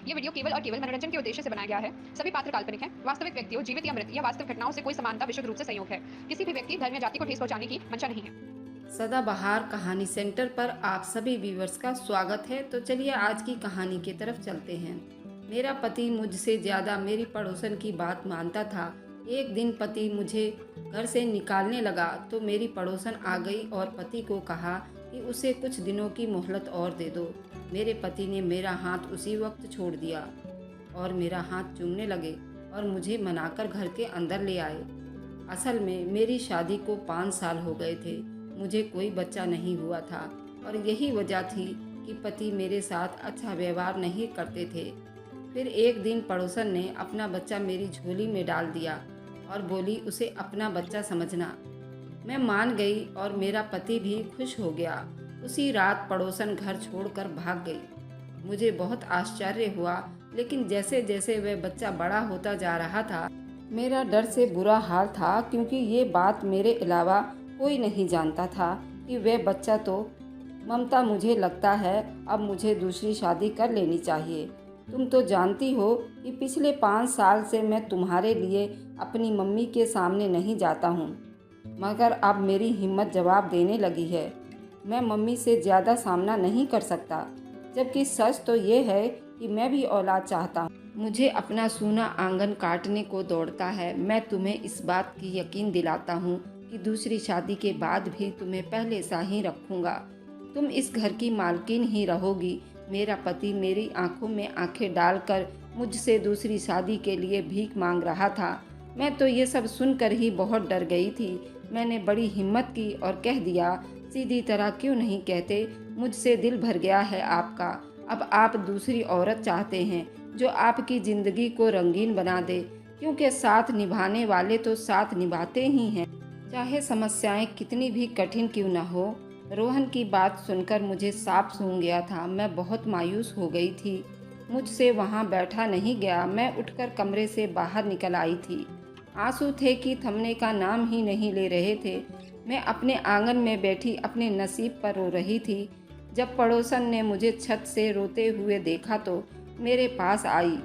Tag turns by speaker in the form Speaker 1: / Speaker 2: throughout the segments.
Speaker 1: ये वीडियो केवल और केवल मनोरंजन के उद्देश्य से बनाया गया है। सभी पात्र काल्पनिक हैं। वास्तविक व्यक्तियों, जीवित या मृत या वास्तविक घटनाओं से कोई समानता विशुद्ध रूप से संयोग है। किसी भी व्यक्ति, धर्म या जाति को ठेस पहुंचाने की मंशा नहीं है।
Speaker 2: सदाबहार कहानी सेंटर पर आप सभी व्यूवर्स का स्वागत है। तो चलिए आज की कहानी की तरफ चलते हैं। मेरा पति मुझसे ज़्यादा मेरी पड़ोसन की बात मानता था। एक दिन पति मुझे घर से निकालने लगा तो मेरी पड़ोसन आ गई और पति को कहा कि उसे कुछ दिनों की मोहलत और दे दो। मेरे पति ने मेरा हाथ उसी वक्त छोड़ दिया और मेरा हाथ चूमने लगे और मुझे मनाकर घर के अंदर ले आए। असल में मेरी शादी को 5 साल हो गए थे। मुझे कोई बच्चा नहीं हुआ था और यही वजह थी कि पति मेरे साथ अच्छा व्यवहार नहीं करते थे। फिर एक दिन पड़ोसन ने अपना बच्चा मेरी झोली में डाल दिया और बोली उसे अपना बच्चा समझना। मैं मान गई और मेरा पति भी खुश हो गया। उसी रात पड़ोसन घर छोड़कर भाग गई। मुझे बहुत आश्चर्य हुआ, लेकिन जैसे जैसे वह बच्चा बड़ा होता जा रहा था मेरा डर से बुरा हाल था, क्योंकि ये बात मेरे अलावा कोई नहीं जानता था कि वह बच्चा तो ममता। मुझे लगता है अब मुझे दूसरी शादी कर लेनी चाहिए। तुम तो जानती हो कि पिछले 5 साल से मैं तुम्हारे लिए अपनी मम्मी के सामने नहीं जाता हूँ, मगर अब मेरी हिम्मत जवाब देने लगी है। मैं मम्मी से ज़्यादा सामना नहीं कर सकता, जबकि सच तो ये है कि मैं भी औलाद चाहता हूँ। मुझे अपना सूना आंगन काटने को दौड़ता है। मैं तुम्हें इस बात की यकीन दिलाता हूँ कि दूसरी शादी के बाद भी तुम्हें पहले सा ही रखूँगा। तुम इस घर की मालकिन ही रहोगी। मेरा पति मेरी आंखों में आंखें डालकर मुझसे दूसरी शादी के लिए भीख मांग रहा था। मैं तो ये सब सुनकर ही बहुत डर गई थी। मैंने बड़ी हिम्मत की और कह दिया, सीधी तरह क्यों नहीं कहते, मुझसे दिल भर गया है आपका। अब आप दूसरी औरत चाहते हैं जो आपकी ज़िंदगी को रंगीन बना दे, क्योंकि साथ निभाने वाले तो साथ निभाते ही हैं, चाहे समस्याएं कितनी भी कठिन क्यों न हो। रोहन की बात सुनकर मुझे साफ सूंघ गया था। मैं बहुत मायूस हो गई थी। मुझसे वहाँ बैठा नहीं गया। मैं उठकर कमरे से बाहर निकल आई थी। आंसू थे कि थमने का नाम ही नहीं ले रहे थे। मैं अपने आंगन में बैठी अपने नसीब पर रो रही थी। जब पड़ोसन ने मुझे छत से रोते हुए देखा तो मेरे पास आई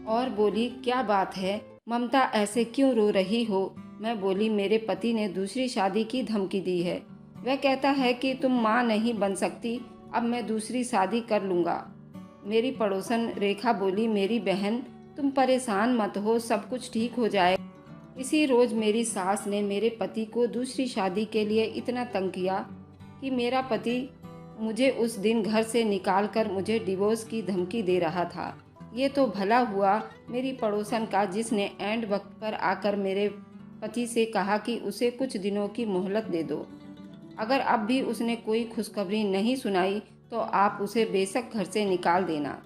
Speaker 2: और बोली, क्या बात है ममता, ऐसे क्यों रो रही हो? मैं बोली, मेरे पति ने दूसरी शादी की धमकी दी है। वह कहता है कि तुम माँ नहीं बन सकती, अब मैं दूसरी शादी कर लूँगा। मेरी पड़ोसन रेखा बोली, मेरी बहन तुम परेशान मत हो, सब कुछ ठीक हो जाएगा। इसी रोज मेरी सास ने मेरे पति को दूसरी शादी के लिए इतना तंग किया कि मेरा पति मुझे उस दिन घर से निकालकर मुझे डिवोर्स की धमकी दे रहा था। ये तो भला हुआ मेरी पड़ोसन का, जिसने एंड वक्त पर आकर मेरे पति से कहा कि उसे कुछ दिनों की मोहलत दे दो। अगर अब भी उसने कोई खुशखबरी नहीं सुनाई तो आप उसे बेशक घर से निकाल देना।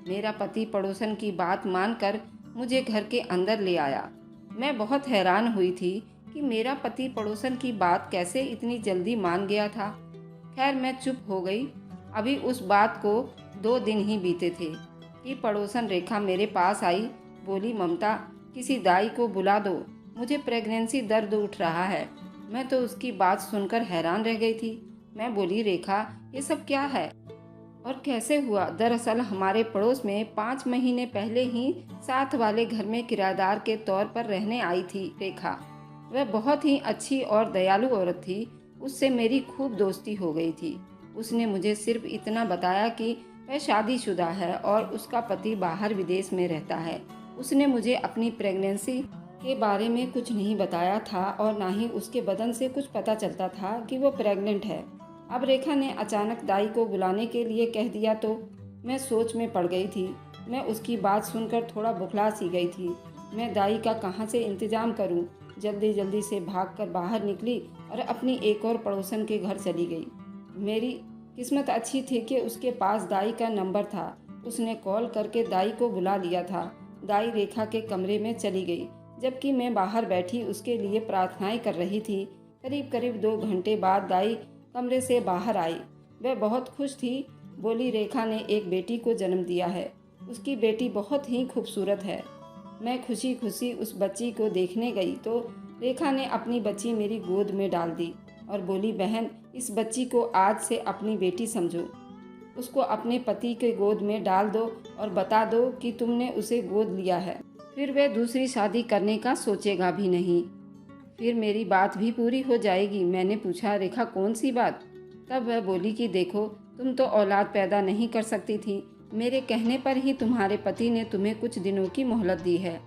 Speaker 2: मेरा पति पड़ोसन की बात मानकर मुझे घर के अंदर ले आया। मैं बहुत हैरान हुई थी कि मेरा पति पड़ोसन की बात कैसे इतनी जल्दी मान गया था। खैर मैं चुप हो गई। अभी उस बात को 2 दिन ही बीते थे कि पड़ोसन रेखा मेरे पास आई। बोली, ममता किसी दाई को बुला दो, मुझे प्रेगनेंसी दर्द उठ रहा है। मैं तो उसकी बात सुनकर हैरान रह गई थी। मैं बोली, रेखा ये सब क्या है और कैसे हुआ? दरअसल हमारे पड़ोस में 5 महीने पहले ही साथ वाले घर में किराएदार के तौर पर रहने आई थी रेखा। वह बहुत ही अच्छी और दयालु औरत थी। उससे मेरी खूब दोस्ती हो गई थी। उसने मुझे सिर्फ इतना बताया कि वह शादीशुदा है और उसका पति बाहर विदेश में रहता है। उसने मुझे अपनी प्रेगनेंसी के बारे में कुछ नहीं बताया था और ना ही उसके बदन से कुछ पता चलता था कि वो प्रेग्नेंट है। अब रेखा ने अचानक दाई को बुलाने के लिए कह दिया तो मैं सोच में पड़ गई थी। मैं उसकी बात सुनकर थोड़ा बुखला सी गई थी। मैं दाई का कहाँ से इंतज़ाम करूं? जल्दी जल्दी से भागकर बाहर निकली और अपनी एक और पड़ोसन के घर चली गई। मेरी किस्मत अच्छी थी कि उसके पास दाई का नंबर था। उसने कॉल करके दाई को बुला लिया था। दाई रेखा के कमरे में चली गई, जबकि मैं बाहर बैठी उसके लिए प्रार्थनाएं कर रही थी। करीब करीब 2 घंटे बाद दाई कमरे से बाहर आई। वह बहुत खुश थी। बोली, रेखा ने एक बेटी को जन्म दिया है। उसकी बेटी बहुत ही खूबसूरत है। मैं खुशी खुशी उस बच्ची को देखने गई तो रेखा ने अपनी बच्ची मेरी गोद में डाल दी और बोली, बहन इस बच्ची को आज से अपनी बेटी समझो। उसको अपने पति के गोद में डाल दो और बता दो कि तुमने उसे गोद लिया है। फिर वह दूसरी शादी करने का सोचेगा भी नहीं। फिर मेरी बात भी पूरी हो जाएगी। मैंने पूछा, रेखा कौन सी बात? तब वह बोली कि देखो, तुम तो औलाद पैदा नहीं कर सकती थी। मेरे कहने पर ही तुम्हारे पति ने तुम्हें कुछ दिनों की मोहलत दी है।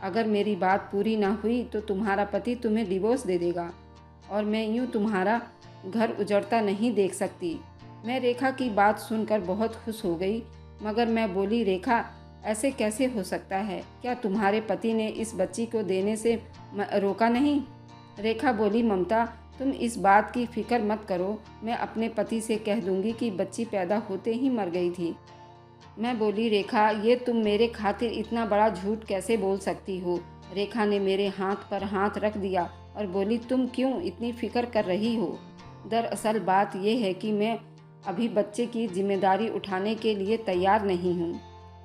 Speaker 2: अगर मेरी बात पूरी ना हुई तो तुम्हारा पति तुम्हें डिवोर्स दे देगा और मैं यूँ तुम्हारा घर उजड़ता नहीं देख सकती। मैं रेखा की बात सुनकर बहुत खुश हो गई, मगर मैं बोली, रेखा ऐसे कैसे हो सकता है? क्या तुम्हारे पति ने इस बच्ची को देने से रोका नहीं? रेखा बोली, ममता तुम इस बात की फिक्र मत करो, मैं अपने पति से कह दूंगी कि बच्ची पैदा होते ही मर गई थी। मैं बोली, रेखा ये तुम मेरे खातिर इतना बड़ा झूठ कैसे बोल सकती हो? रेखा ने मेरे हाथ पर हाथ रख दिया और बोली, तुम क्यों इतनी फिक्र कर रही हो? दरअसल बात यह है कि मैं अभी बच्चे की जिम्मेदारी उठाने के लिए तैयार नहीं हूँ।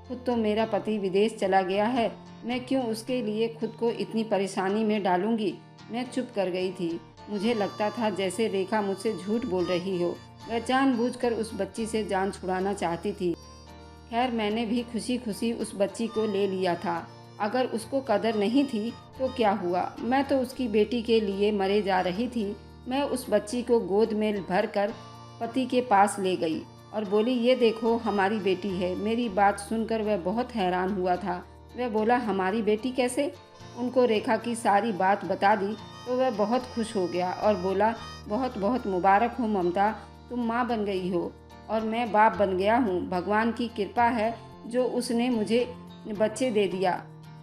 Speaker 2: खुद तो मेरा पति विदेश चला गया है, मैं क्यों उसके लिए खुद को इतनी परेशानी में डालूंगी? मैं चुप कर गई थी। मुझे लगता था जैसे रेखा मुझसे झूठ बोल रही हो। वह जानबूझकर उस बच्ची से जान छुड़ाना चाहती थी। खैर मैंने भी खुशी खुशी उस बच्ची को ले लिया था। अगर उसको कदर नहीं थी तो क्या हुआ? मैं तो उसकी बेटी के लिए मरे जा रही थी। मैं उस बच्ची को गोद में भर कर पति के पास ले गई और बोली, ये देखो हमारी बेटी है। मेरी बात सुनकर वह बहुत हैरान हुआ था। वह बोला, हमारी बेटी कैसे? उनको रेखा की सारी बात बता दी तो वह बहुत खुश हो गया और बोला, बहुत बहुत मुबारक हो ममता, तुम माँ बन गई हो और मैं बाप बन गया हूँ। भगवान की कृपा है जो उसने मुझे बच्चे दे दिया।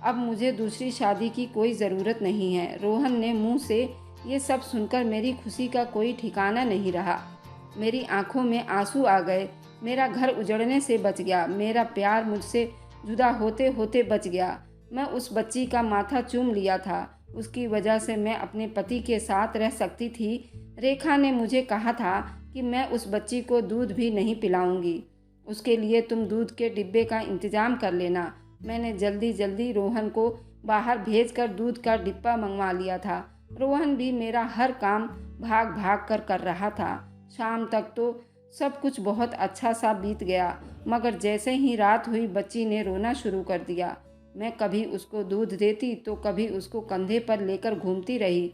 Speaker 2: अब मुझे दूसरी शादी की कोई ज़रूरत नहीं है। रोहन ने मुंह से ये सब सुनकर मेरी खुशी का कोई ठिकाना नहीं रहा। मेरी आंखों में आंसू आ गए। मेरा घर उजड़ने से बच गया। मेरा प्यार मुझसे जुदा होते होते बच गया। मैं उस बच्ची का माथा चूम लिया था। उसकी वजह से मैं अपने पति के साथ रह सकती थी। रेखा ने मुझे कहा था कि मैं उस बच्ची को दूध भी नहीं पिलाऊंगी। उसके लिए तुम दूध के डिब्बे का इंतज़ाम कर लेना। मैंने जल्दी जल्दी रोहन को बाहर भेजकर दूध का डिब्बा मंगवा लिया था। रोहन भी मेरा हर काम भाग भाग कर रहा था। शाम तक तो सब कुछ बहुत अच्छा सा बीत गया, मगर जैसे ही रात हुई बच्ची ने रोना शुरू कर दिया। मैं कभी उसको दूध देती तो कभी उसको कंधे पर लेकर घूमती रही।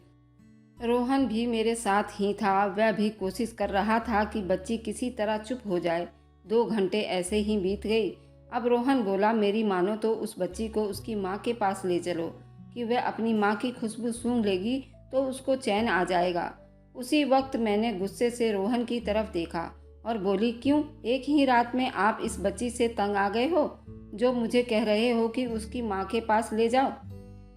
Speaker 2: रोहन भी मेरे साथ ही था। वह भी कोशिश कर रहा था कि बच्ची किसी तरह चुप हो जाए। 2 घंटे ऐसे ही बीत गई। अब रोहन बोला, मेरी मानो तो उस बच्ची को उसकी माँ के पास ले चलो कि वह अपनी माँ की खुशबू सूंघ लेगी तो उसको चैन आ जाएगा। उसी वक्त मैंने गुस्से से रोहन की तरफ देखा और बोली, क्यों एक ही रात में आप इस बच्ची से तंग आ गए हो जो मुझे कह रहे हो कि उसकी माँ के पास ले जाओ?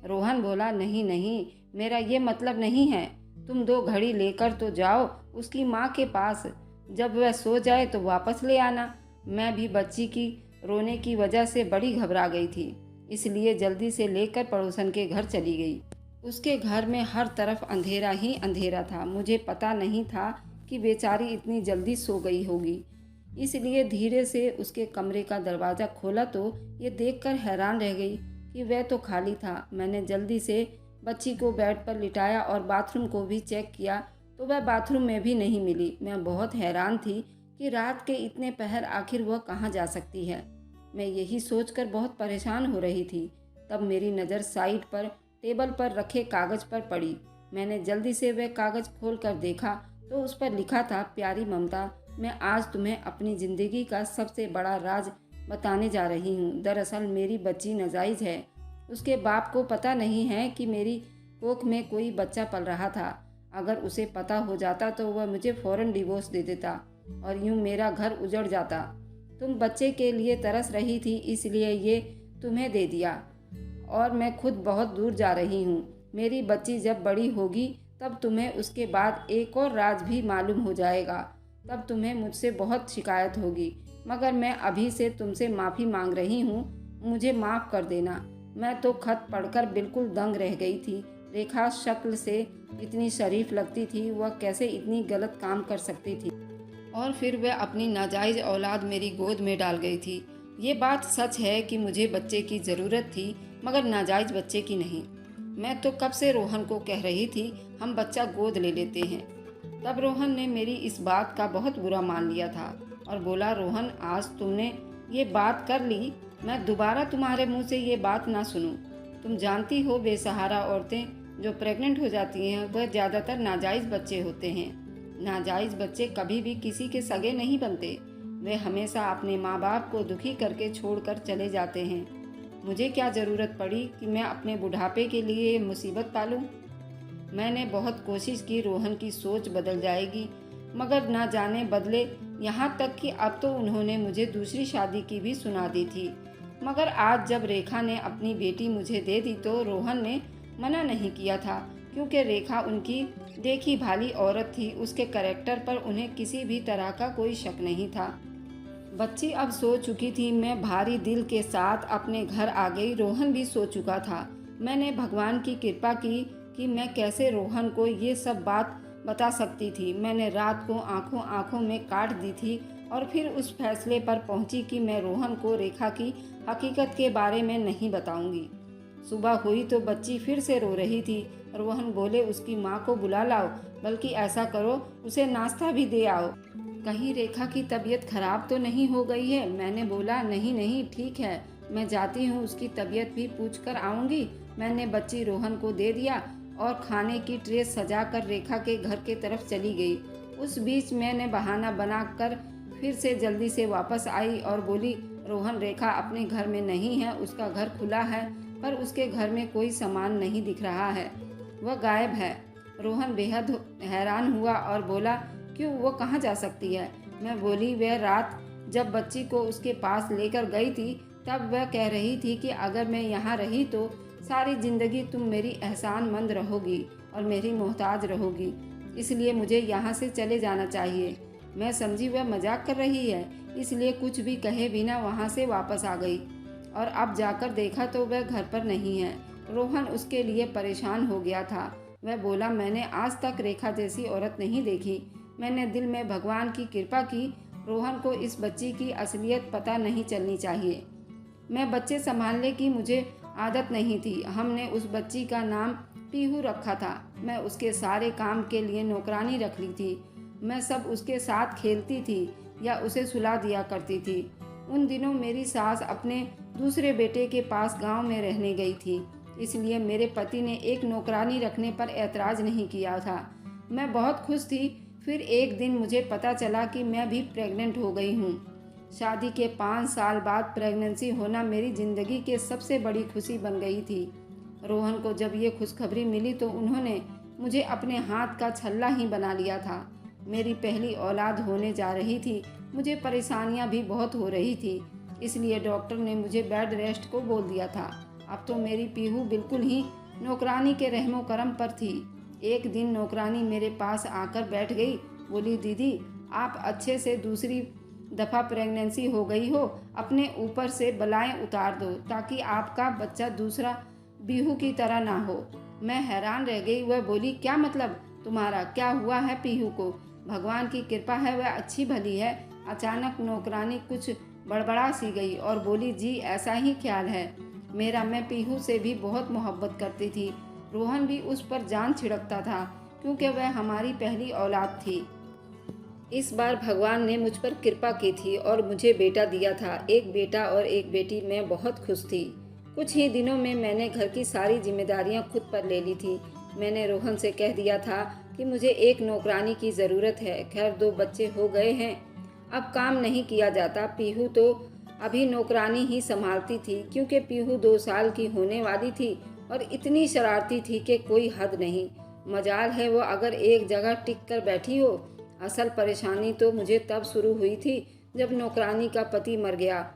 Speaker 2: रोहन बोला, नहीं नहीं, मेरा ये मतलब नहीं है। तुम 2 घड़ी लेकर तो जाओ उसकी माँ के पास। जब वह सो जाए तो वापस ले आना। मैं भी बच्ची की रोने की वजह से बड़ी घबरा गई थी, इसलिए जल्दी से लेकर पड़ोसन के घर चली गई। उसके घर में हर तरफ अंधेरा ही अंधेरा था। मुझे पता नहीं था कि बेचारी इतनी जल्दी सो गई होगी, इसलिए धीरे से उसके कमरे का दरवाज़ा खोला तो ये देखकर हैरान रह गई कि वह तो खाली था। मैंने जल्दी से बच्ची को बेड पर लिटाया और बाथरूम को भी चेक किया तो वह बाथरूम में भी नहीं मिली। मैं बहुत हैरान थी कि रात के इतने पहर आखिर वह कहाँ जा सकती है। मैं यही सोचकर बहुत परेशान हो रही थी। तब मेरी नज़र साइड पर टेबल पर रखे कागज़ पर पड़ी। मैंने जल्दी से वह कागज़ खोल कर देखा तो उस पर लिखा था, प्यारी ममता, मैं आज तुम्हें अपनी ज़िंदगी का सबसे बड़ा राज बताने जा रही हूँ। दरअसल मेरी बच्ची नाजायज़ है। उसके बाप को पता नहीं है कि मेरी कोख में कोई बच्चा पल रहा था। अगर उसे पता हो जाता तो वह मुझे फ़ौरन डिवोर्स दे देता और यूँ मेरा घर उजड़ जाता। तुम बच्चे के लिए तरस रही थी, इसलिए ये तुम्हें दे दिया और मैं खुद बहुत दूर जा रही हूँ। मेरी बच्ची जब बड़ी होगी तब तुम्हें उसके बाद एक और राज भी मालूम हो जाएगा। तब तुम्हें मुझसे बहुत शिकायत होगी, मगर मैं अभी से तुमसे माफ़ी मांग रही हूँ। मुझे माफ़ कर देना। मैं तो खत पढ़कर बिल्कुल दंग रह गई थी। रेखा शक्ल से इतनी शरीफ लगती थी, वह कैसे इतनी गलत काम कर सकती थी? और फिर वह अपनी नाजायज़ औलाद मेरी गोद में डाल गई थी। ये बात सच है कि मुझे बच्चे की ज़रूरत थी, मगर नाजायज़ बच्चे की नहीं। मैं तो कब से रोहन को कह रही थी हम बच्चा गोद ले लेते हैं। तब रोहन ने मेरी इस बात का बहुत बुरा मान लिया था और बोला, रोहन आज तुमने ये बात कर ली, मैं दोबारा तुम्हारे मुंह से ये बात ना सुनूं। तुम जानती हो बेसहारा औरतें जो प्रेग्नेंट हो जाती हैं वह ज़्यादातर नाजायज़ बच्चे होते हैं। नाजायज़ बच्चे कभी भी किसी के सगे नहीं बनते, वे हमेशा अपने माँ बाप को दुखी करके छोड़कर चले जाते हैं। मुझे क्या ज़रूरत पड़ी कि मैं अपने बुढ़ापे के लिए ये मुसीबत पालूं? मैंने बहुत कोशिश की रोहन की सोच बदल जाएगी, मगर ना जाने बदले, यहाँ तक कि अब तो उन्होंने मुझे दूसरी शादी की भी सुना दी थी। मगर आज जब रेखा ने अपनी बेटी मुझे दे दी तो रोहन ने मना नहीं किया था, क्योंकि रेखा उनकी देखी भाली औरत थी। उसके कैरेक्टर पर उन्हें किसी भी तरह का कोई शक नहीं था। बच्ची अब सो चुकी थी। मैं भारी दिल के साथ अपने घर आ गई। रोहन भी सो चुका था। मैंने भगवान की कृपा की कि मैं कैसे रोहन को ये सब बात बता सकती थी। मैंने रात को आंखों आंखों में काट दी थी और फिर उस फैसले पर पहुंची कि मैं रोहन को रेखा की हकीकत के बारे में नहीं बताऊंगी। सुबह हुई तो बच्ची फिर से रो रही थी। रोहन बोले, उसकी माँ को बुला लाओ, बल्कि ऐसा करो उसे नाश्ता भी दे आओ। कहीं रेखा की तबीयत खराब तो नहीं हो गई है? मैंने बोला, नहीं नहीं ठीक है, मैं जाती हूँ, उसकी तबीयत भी पूछ कर आऊँगी। मैंने बच्ची रोहन को दे दिया और खाने की ट्रे सजाकर रेखा के घर के तरफ चली गई। उस बीच मैंने बहाना बनाकर फिर से जल्दी से वापस आई और बोली, रोहन रेखा अपने घर में नहीं है, उसका घर खुला है पर उसके घर में कोई सामान नहीं दिख रहा है, वह गायब है। रोहन बेहद हैरान हुआ और बोला, क्यों, वो कहाँ जा सकती है? मैं बोली, वह रात जब बच्ची को उसके पास लेकर गई थी तब वह कह रही थी कि अगर मैं यहाँ रही तो सारी ज़िंदगी तुम मेरी एहसानमंद रहोगी और मेरी मोहताज रहोगी, इसलिए मुझे यहाँ से चले जाना चाहिए। मैं समझी वह मजाक कर रही है, इसलिए कुछ भी कहे बिना वहाँ से वापस आ गई और अब जाकर देखा तो वह घर पर नहीं है। रोहन उसके लिए परेशान हो गया था। वह बोला, मैंने आज तक रेखा जैसी औरत नहीं देखी। मैंने दिल में भगवान की कृपा की, रोहन को इस बच्ची की असलियत पता नहीं चलनी चाहिए। मैं बच्चे संभालने की मुझे आदत नहीं थी। हमने उस बच्ची का नाम पीहू रखा था। मैं उसके सारे काम के लिए नौकरानी रख ली थी। मैं सब उसके साथ खेलती थी या उसे सुला दिया करती थी। उन दिनों मेरी सास अपने दूसरे बेटे के पास गांव में रहने गई थी, इसलिए मेरे पति ने एक नौकरानी रखने पर ऐतराज़ नहीं किया था। मैं बहुत खुश थी। फिर एक दिन मुझे पता चला कि मैं भी प्रेग्नेंट हो गई हूँ। शादी के 5 साल बाद प्रेगनेंसी होना मेरी ज़िंदगी की सबसे बड़ी खुशी बन गई थी। रोहन को जब ये खुशखबरी मिली तो उन्होंने मुझे अपने हाथ का छल्ला ही बना लिया था। मेरी पहली औलाद होने जा रही थी। मुझे परेशानियां भी बहुत हो रही थी, इसलिए डॉक्टर ने मुझे बेड रेस्ट को बोल दिया था। अब तो मेरी पीहू बिल्कुल ही नौकरानी के रहमो करम पर थी। एक दिन नौकरानी मेरे पास आकर बैठ गई। बोली, दीदी आप अच्छे से दूसरी दफ़ा प्रेगनेंसी हो गई हो, अपने ऊपर से बलाएं उतार दो ताकि आपका बच्चा दूसरा बीहू की तरह ना हो। मैं हैरान रह गई। वह बोली, क्या मतलब तुम्हारा? क्या हुआ है पीहू को? भगवान की कृपा है वह अच्छी भली है। अचानक नौकरानी कुछ बड़बड़ा सी गई और बोली, जी ऐसा ही ख्याल है मेरा। मैं पीहू से भी बहुत मोहब्बत करती थी। रोहन भी उस पर जान छिड़कता था क्योंकि वह हमारी पहली औलाद थी। इस बार भगवान ने मुझ पर कृपा की थी और मुझे बेटा दिया था, एक बेटा और एक बेटी। मैं बहुत खुश थी। कुछ ही दिनों में मैंने घर की सारी जिम्मेदारियां खुद पर ले ली थी। मैंने रोहन से कह दिया था कि मुझे एक नौकरानी की ज़रूरत है। खैर 2 बच्चे हो गए हैं, अब काम नहीं किया जाता। पीहू तो अभी नौकरानी ही संभालती थी क्योंकि पीहू 2 साल की होने वाली थी और इतनी शरारती थी कि कोई हद नहीं। मजाल है वो अगर एक जगह टिक कर बैठी हो। असल परेशानी तो मुझे तब शुरू हुई थी जब नौकरानी का पति मर गया।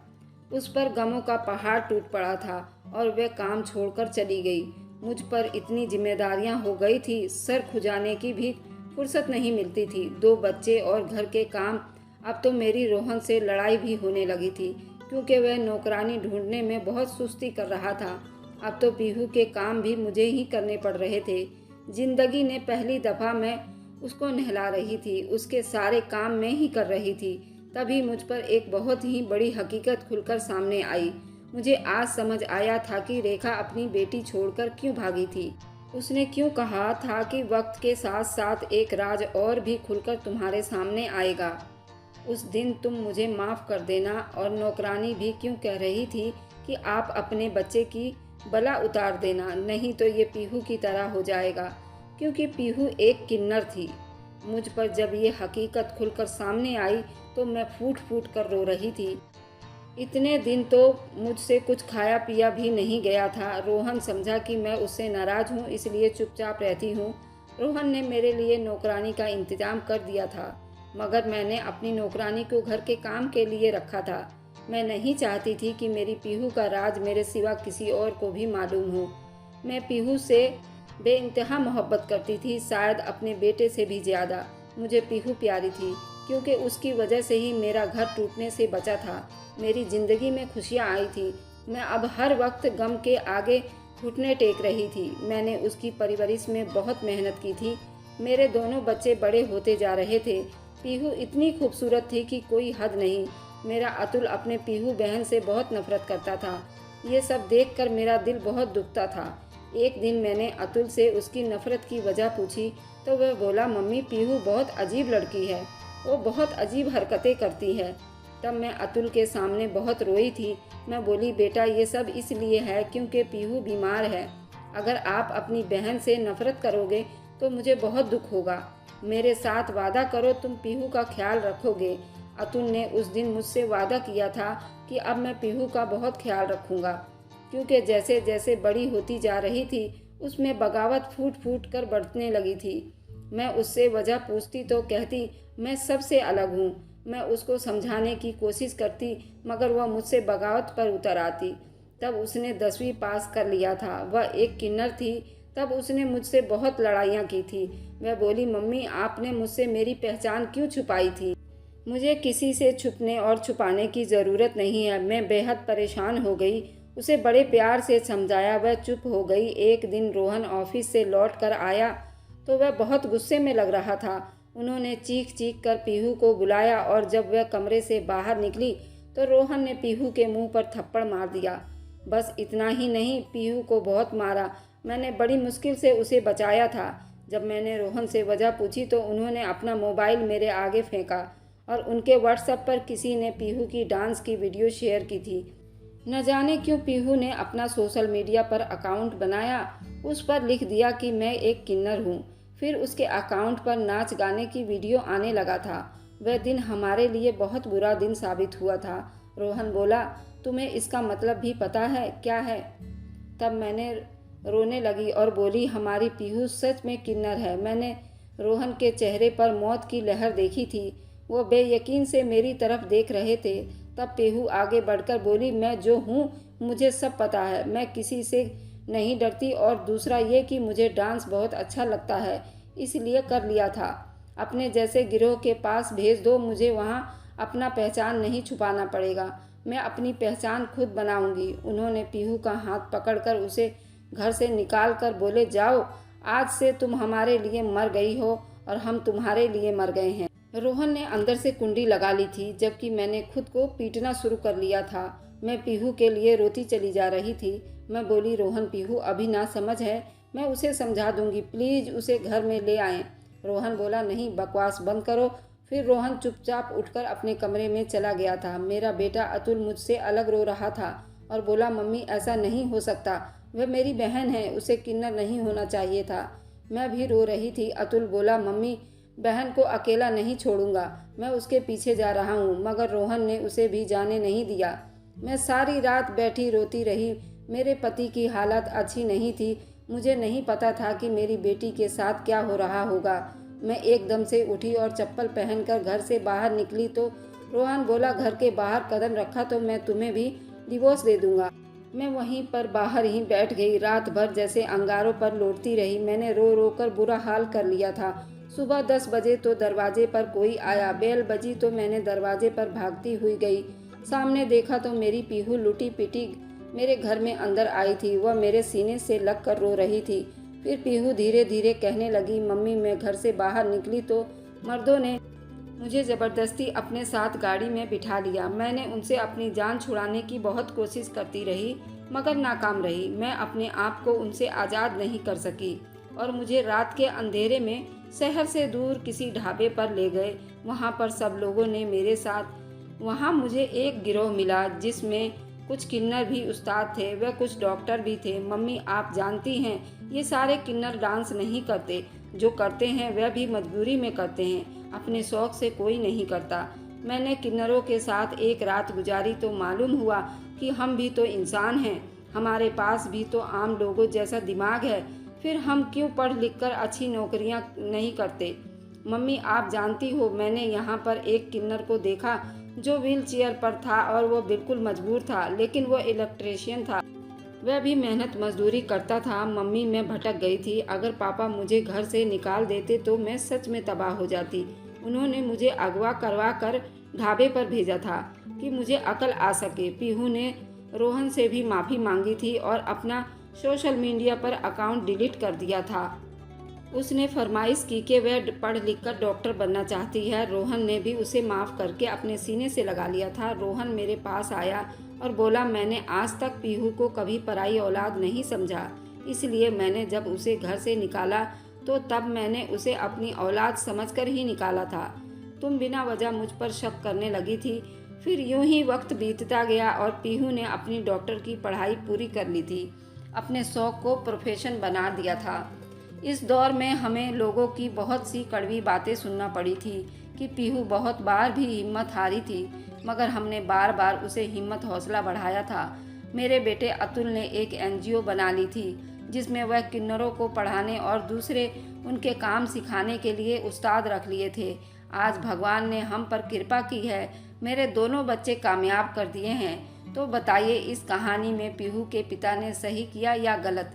Speaker 2: उस पर गमों का पहाड़ टूट पड़ा था और वह काम छोड़कर चली गई। मुझ पर इतनी जिम्मेदारियां हो गई थी, सर खुजाने की भी फुर्सत नहीं मिलती थी। 2 बच्चे और घर के काम। अब तो मेरी रोहन से लड़ाई भी होने लगी थी क्योंकि वह नौकरानी ढूंढने में बहुत सुस्ती कर रहा था। अब तो पीहू के काम भी मुझे ही करने पड़ रहे थे। जिंदगी ने पहली दफ़ा मैं उसको नहला रही थी, उसके सारे काम मैं ही कर रही थी। तभी मुझ पर एक बहुत ही बड़ी हकीकत खुलकर सामने आई। मुझे आज समझ आया था कि रेखा अपनी बेटी छोड़कर क्यों भागी थी। उसने क्यों कहा था कि वक्त के साथ साथ एक राज और भी खुलकर तुम्हारे सामने आएगा। उस दिन तुम मुझे माफ़ कर देना और नौकरानी भी क्यों कह रही थी कि आप अपने बच्चे की बला उतार देना, नहीं तो ये पीहू की तरह हो जाएगा, क्योंकि पीहू एक किन्नर थी। मुझ पर जब ये हकीकत खुलकर सामने आई तो मैं फूट फूट कर रो रही थी। इतने दिन तो मुझसे कुछ खाया पिया भी नहीं गया था। रोहन समझा कि मैं उससे नाराज़ हूँ, इसलिए चुपचाप रहती हूँ। रोहन ने मेरे लिए नौकरानी का इंतज़ाम कर दिया था, मगर मैंने अपनी नौकरानी को घर के काम के लिए रखा था। मैं नहीं चाहती थी कि मेरी पीहू का राज मेरे सिवा किसी और को भी मालूम हो। मैं पीहू से बेइंतहा मोहब्बत करती थी, शायद अपने बेटे से भी ज़्यादा। मुझे पीहू प्यारी थी, क्योंकि उसकी वजह से ही मेरा घर टूटने से बचा था। मेरी ज़िंदगी में खुशियाँ आई थी। मैं अब हर वक्त गम के आगे घुटने टेक रही थी। मैंने उसकी परवरिश में बहुत मेहनत की थी। मेरे दोनों बच्चे बड़े होते जा रहे थे। पीहू इतनी खूबसूरत थी कि कोई हद नहीं। मेरा अतुल अपने पीहू बहन से बहुत नफरत करता था। ये सब देखकर मेरा दिल बहुत दुखता था। एक दिन मैंने अतुल से उसकी नफरत की वजह पूछी तो वह बोला, मम्मी पीहू बहुत अजीब लड़की है, वो बहुत अजीब हरकतें करती है। तब मैं अतुल के सामने बहुत रोई थी। मैं बोली, बेटा ये सब इसलिए है क्योंकि पीहू बीमार है। अगर आप अपनी बहन से नफरत करोगे तो मुझे बहुत दुख होगा। मेरे साथ वादा करो तुम पीहू का ख्याल रखोगे। अतुल ने उस दिन मुझसे वादा किया था कि अब मैं पीहू का बहुत ख्याल रखूँगा, क्योंकि जैसे जैसे बड़ी होती जा रही थी उसमें बगावत फूट फूट कर बढ़ने लगी थी। मैं उससे वजह पूछती तो कहती मैं सबसे अलग हूँ। मैं उसको समझाने की कोशिश करती, मगर वह मुझसे बगावत पर उतर आती। तब उसने 10वीं पास कर लिया था। वह एक किन्नर थी। तब उसने मुझसे बहुत लड़ाइयाँ की थी। वह बोली, मम्मी आपने मुझसे मेरी पहचान क्यों छुपाई थी? मुझे किसी से छुपने और छुपाने की ज़रूरत नहीं है। मैं बेहद परेशान हो गई। उसे बड़े प्यार से समझाया, वह चुप हो गई। एक दिन रोहन ऑफिस से लौट कर आया तो वह बहुत गुस्से में लग रहा था। उन्होंने चीख चीख कर पीहू को बुलाया और जब वह कमरे से बाहर निकली तो रोहन ने पीहू के मुंह पर थप्पड़ मार दिया। बस इतना ही नहीं, पीहू को बहुत मारा। मैंने बड़ी मुश्किल से उसे बचाया था। जब मैंने रोहन से वजह पूछी तो उन्होंने अपना मोबाइल मेरे आगे फेंका और उनके व्हाट्सएप पर किसी ने पीहू की डांस की वीडियो शेयर की थी। न जाने क्यों पीहू ने अपना सोशल मीडिया पर अकाउंट बनाया। उस पर लिख दिया कि मैं एक किन्नर हूँ। फिर उसके अकाउंट पर नाच गाने की वीडियो आने लगा था। वह दिन हमारे लिए बहुत बुरा दिन साबित हुआ था। रोहन बोला, तुम्हें इसका मतलब भी पता है क्या है? तब मैंने रोने लगी और बोली, हमारी पीहू सच में किन्नर है। मैंने रोहन के चेहरे पर मौत की लहर देखी थी। वो बेयकीन से मेरी तरफ देख रहे थे। तब पीहू आगे बढ़कर बोली, मैं जो हूँ मुझे सब पता है। मैं किसी से नहीं डरती और दूसरा ये कि मुझे डांस बहुत अच्छा लगता है, इसलिए कर लिया था। अपने जैसे गिरोह के पास भेज दो, मुझे वहाँ अपना पहचान नहीं छुपाना पड़ेगा। मैं अपनी पहचान खुद बनाऊंगी। उन्होंने पीहू का हाथ पकड़कर उसे घर से निकाल कर बोले, जाओ, आज से तुम हमारे लिए मर गई हो और हम तुम्हारे लिए मर गए हैं। रोहन ने अंदर से कुंडी लगा ली थी, जबकि मैंने खुद को पीटना शुरू कर लिया था। मैं पीहू के लिए रोती चली जा रही थी। मैं बोली, रोहन पीहू अभी ना समझ है, मैं उसे समझा दूंगी, प्लीज़ उसे घर में ले आएं। रोहन बोला, नहीं, बकवास बंद करो। फिर रोहन चुपचाप उठकर अपने कमरे में चला गया था। मेरा बेटा अतुल मुझसे अलग रो रहा था और बोला, मम्मी ऐसा नहीं हो सकता, वह मेरी बहन है, उसे किन्नर नहीं होना चाहिए था। मैं भी रो रही थी। अतुल बोला, मम्मी बहन को अकेला नहीं छोड़ूंगा, मैं उसके पीछे जा रहा हूँ। मगर रोहन ने उसे भी जाने नहीं दिया। मैं सारी रात बैठी रोती रही। मेरे पति की हालत अच्छी नहीं थी। मुझे नहीं पता था कि मेरी बेटी के साथ क्या हो रहा होगा। मैं एकदम से उठी और चप्पल पहनकर घर से बाहर निकली तो रोहन बोला, घर के बाहर कदम रखा तो मैं तुम्हें भी डिवोर्स दे दूंगा। मैं वहीं पर बाहर ही बैठ गई। रात भर जैसे अंगारों पर लौटती रही। मैंने रो रो कर बुरा हाल कर लिया था। सुबह 10 बजे तो दरवाजे पर कोई आया। बेल बजी तो मैंने दरवाजे पर भागती हुई गई। सामने देखा तो मेरी पीहू लुटी पिटी मेरे घर में अंदर आई थी। वह मेरे सीने से लग कर रो रही थी। फिर पीहू धीरे धीरे कहने लगी, मम्मी मैं घर से बाहर निकली तो मर्दों ने मुझे ज़बरदस्ती अपने साथ गाड़ी में बिठा लिया। मैंने उनसे अपनी जान छुड़ाने की बहुत कोशिश करती रही, मगर नाकाम रही। मैं अपने आप को उनसे आज़ाद नहीं कर सकी और मुझे रात के अंधेरे में शहर से दूर किसी ढाबे पर ले गए। वहाँ पर सब लोगों ने मेरे साथ वहाँ मुझे एक गिरोह मिला जिसमें कुछ किन्नर भी उस्ताद थे, व कुछ डॉक्टर भी थे। मम्मी, आप जानती हैं ये सारे किन्नर डांस नहीं करते, जो करते हैं वह भी मजबूरी में करते हैं, अपने शौक से कोई नहीं करता। मैंने किन्नरों के साथ एक रात गुजारी तो मालूम हुआ कि हम भी तो इंसान हैं, हमारे पास भी तो आम लोगों जैसा दिमाग है, फिर हम क्यों पढ़ लिख कर अच्छी नौकरियां नहीं करते। मम्मी, आप जानती हो मैंने यहाँ पर एक किन्नर को देखा जो व्हील चेयर पर था और वो बिल्कुल मजबूर था, लेकिन वो इलेक्ट्रीशियन था, वह भी मेहनत मजदूरी करता था। मम्मी, मैं भटक गई थी। अगर पापा मुझे घर से निकाल देते तो मैं सच में तबाह हो जाती। उन्होंने मुझे अगवा करवा कर ढाबे पर भेजा था कि मुझे अकल आ सके। पीहू ने रोहन से भी माफ़ी मांगी थी और अपना सोशल मीडिया पर अकाउंट डिलीट कर दिया था। उसने फरमाइश की कि वह पढ़ लिख कर डॉक्टर बनना चाहती है। रोहन ने भी उसे माफ़ करके अपने सीने से लगा लिया था। रोहन मेरे पास आया और बोला, मैंने आज तक पीहू को कभी पराई औलाद नहीं समझा, इसलिए मैंने जब उसे घर से निकाला तो तब मैंने उसे अपनी औलाद समझकर ही निकाला था। तुम बिना वजह मुझ पर शक करने लगी थी। फिर यूं ही वक्त बीतता गया और पीहू ने अपनी डॉक्टर की पढ़ाई पूरी कर ली थी, अपने शौक़ को प्रोफेशन बना दिया था। इस दौर में हमें लोगों की बहुत सी कड़वी बातें सुनना पड़ी थी कि पीहू बहुत बार भी हिम्मत हारी थी, मगर हमने बार बार उसे हिम्मत हौसला बढ़ाया था। मेरे बेटे अतुल ने एक NGO बना ली थी जिसमें वह किन्नरों को पढ़ाने और दूसरे उनके काम सिखाने के लिए उस्ताद रख लिए थे। आज भगवान ने हम पर कृपा की है, मेरे दोनों बच्चे कामयाब कर दिए हैं। तो बताइए, इस कहानी में पीहू के पिता ने सही किया या गलत,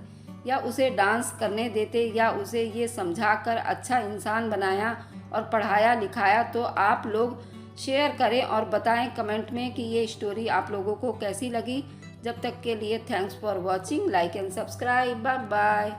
Speaker 2: या उसे डांस करने देते या उसे ये समझाकर अच्छा इंसान बनाया और पढ़ाया लिखाया। तो आप लोग शेयर करें और बताएं कमेंट में कि ये स्टोरी आप लोगों को कैसी लगी। जब तक के लिए thanks for watching, like and subscribe, bye bye.